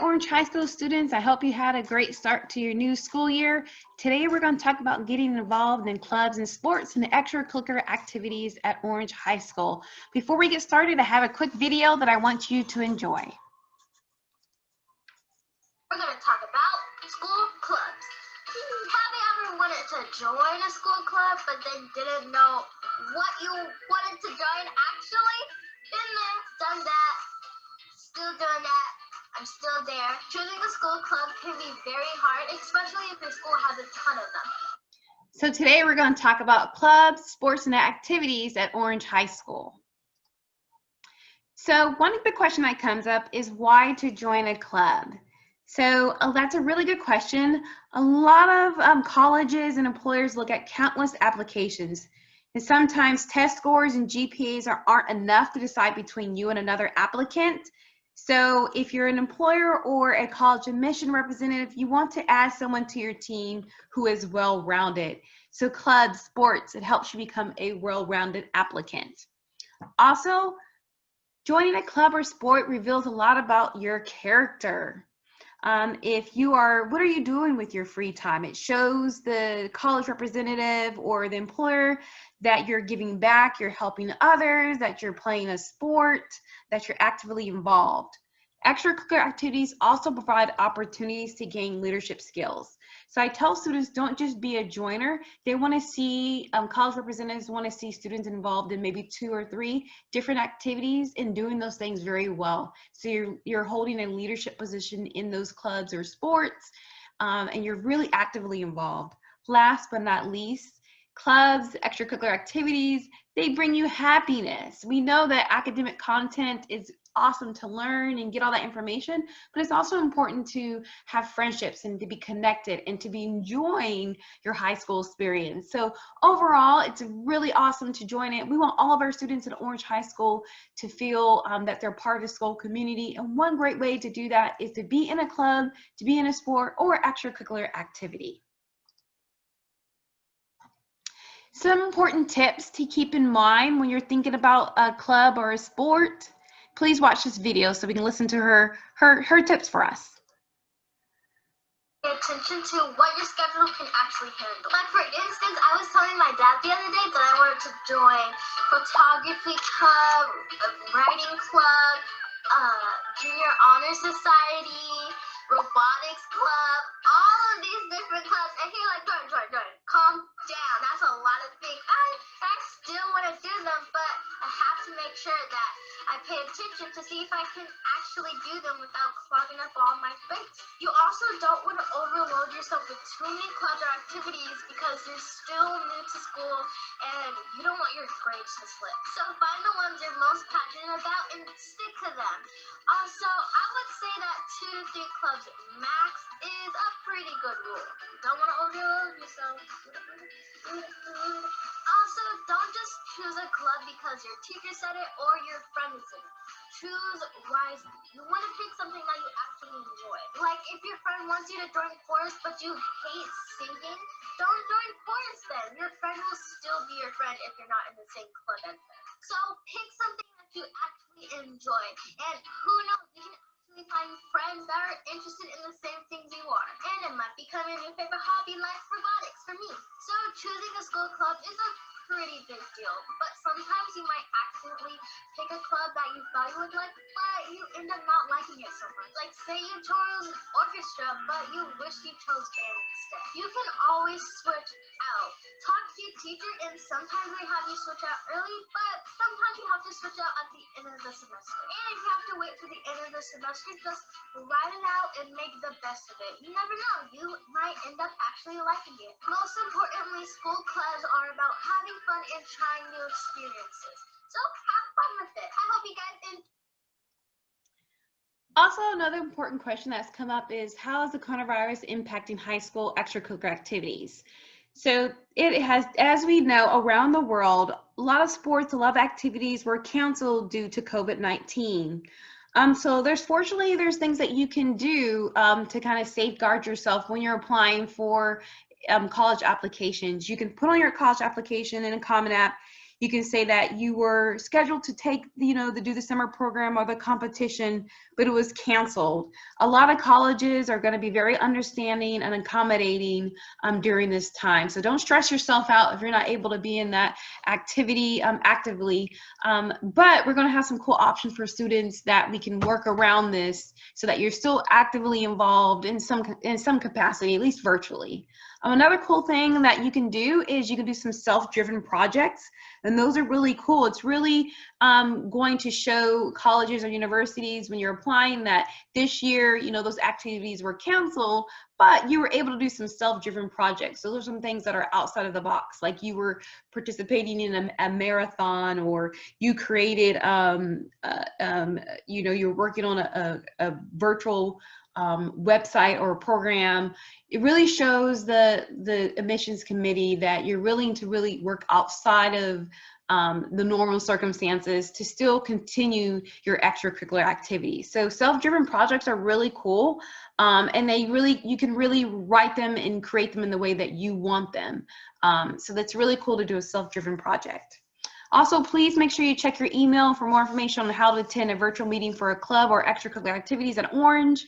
Orange High School students. I hope you had a great start to your new school year. Today we're going to talk about getting involved in clubs and sports and extracurricular activities at Orange High School. Before we get started, I have a quick video that I want you to enjoy. We're going to talk about school clubs. Have you ever wanted to join a school club but then didn't know what you wanted to join actually? Been there, done that, still doing that. I'm still there. Choosing a school club can be very hard, especially if your school has a ton of them. So today we're going to talk about clubs, sports, and activities at Orange High School. So one big question that comes up is why to join a club? So that's a really good question. A lot of colleges and employers look at countless applications. And sometimes test scores and GPAs aren't enough to decide between you and another applicant. So if you're an employer or a college admission representative, you want to add someone to your team who is well-rounded. So clubs, sports, it helps you become a well-rounded applicant. Also, joining a club or sport reveals a lot about your character. What are you doing with your free time? It shows the college representative or the employer that you're giving back, you're helping others, that you're playing a sport, that you're actively involved. Extracurricular activities also provide opportunities to gain leadership skills. So I tell students, don't just be a joiner. They want to see, college representatives want to see students involved in maybe 2 or 3 different activities and doing those things very well. So you're holding a leadership position in those clubs or sports, and you're really actively involved. Last but not least, clubs, extracurricular activities, they bring you happiness. We know that academic content is awesome to learn and get all that information, but it's also important to have friendships and to be connected and to be enjoying your high school experience. So overall, it's really awesome to join it. We want all of our students at Orange High School to feel that they're part of the school community, and one great way to do that is to be in a club, to be in a sport, or extracurricular activity. Some important tips to keep in mind when you're thinking about a club or a sport. Please watch this video so we can listen to her tips for us. Pay attention to what your schedule can actually handle. Like for instance, I was telling my dad the other day that I wanted to join photography club, writing club, junior honor society, robotics club, all of these different clubs, and he's like, join, calm down, that's a lot of things. I still want to do them, but I have to make sure that I pay attention to see if I can actually do them without clogging up all my space. You also don't want to overload yourself with too many clubs or activities because you're still new to school and you don't want your grades to slip. So find the ones you're most passionate about and stick to them. Also, I would say that 2 to 3 clubs max is a pretty good rule. Don't want to overload yourself. Also, don't just choose a club because your teacher said it or your friend said it. Choose wisely. You want to pick something that you actually enjoy. Like if your friend wants you to join chorus but you hate singing, don't join chorus then. Your friend will still be your friend if you're not in the same club as them. So pick something that you actually enjoy. And who knows, you can actually find friends that are interested in the same things you are. And it might become your new favorite hobby like robotics for me. So choosing a school club is a pretty big deal, but sometimes you might accidentally pick a club that you thought you would like, but you end up not liking it so much. Like say you chose orchestra, but you wish you chose band instead. You can always switch out. Talk to your teacher, and sometimes they have you switch out early, but sometimes you have to switch out at the end of the semester. And if you have to wait to the end of the semester, just write it out and make the best of it. You never know, you might end up actually liking it. Most importantly, school clubs are about having fun and trying new experiences. So have fun with it. I hope you guys enjoy. Also, another important question that's come up is how is the coronavirus impacting high school extracurricular activities? So it has, as we know, around the world, a lot of sports, a lot of activities were canceled due to COVID-19. So fortunately, there's things that you can do to kind of safeguard yourself when you're applying for college applications. You can put on your college application in a Common App. You can say that you were scheduled to take, do the summer program or the competition, but it was canceled. A lot of colleges are going to be very understanding and accommodating during this time. So don't stress yourself out if you're not able to be in that activity actively. But we're going to have some cool options for students that we can work around this so that you're still actively involved in some capacity, at least virtually. Another cool thing that you can do is you can do some self-driven projects, and those are really cool. It's really going to show colleges or universities when you're applying that this year, those activities were canceled, but you were able to do some self-driven projects. So those are some things that are outside of the box, like you were participating in a marathon, or you created, you were working on a virtual website or program. It really shows the admissions committee that you're willing to really work outside of the normal circumstances to still continue your extracurricular activities. So self-driven projects are really cool, and you can really write them and create them in the way that you want them. So that's really cool to do a self-driven project. Also, please make sure you check your email for more information on how to attend a virtual meeting for a club or extracurricular activities at Orange.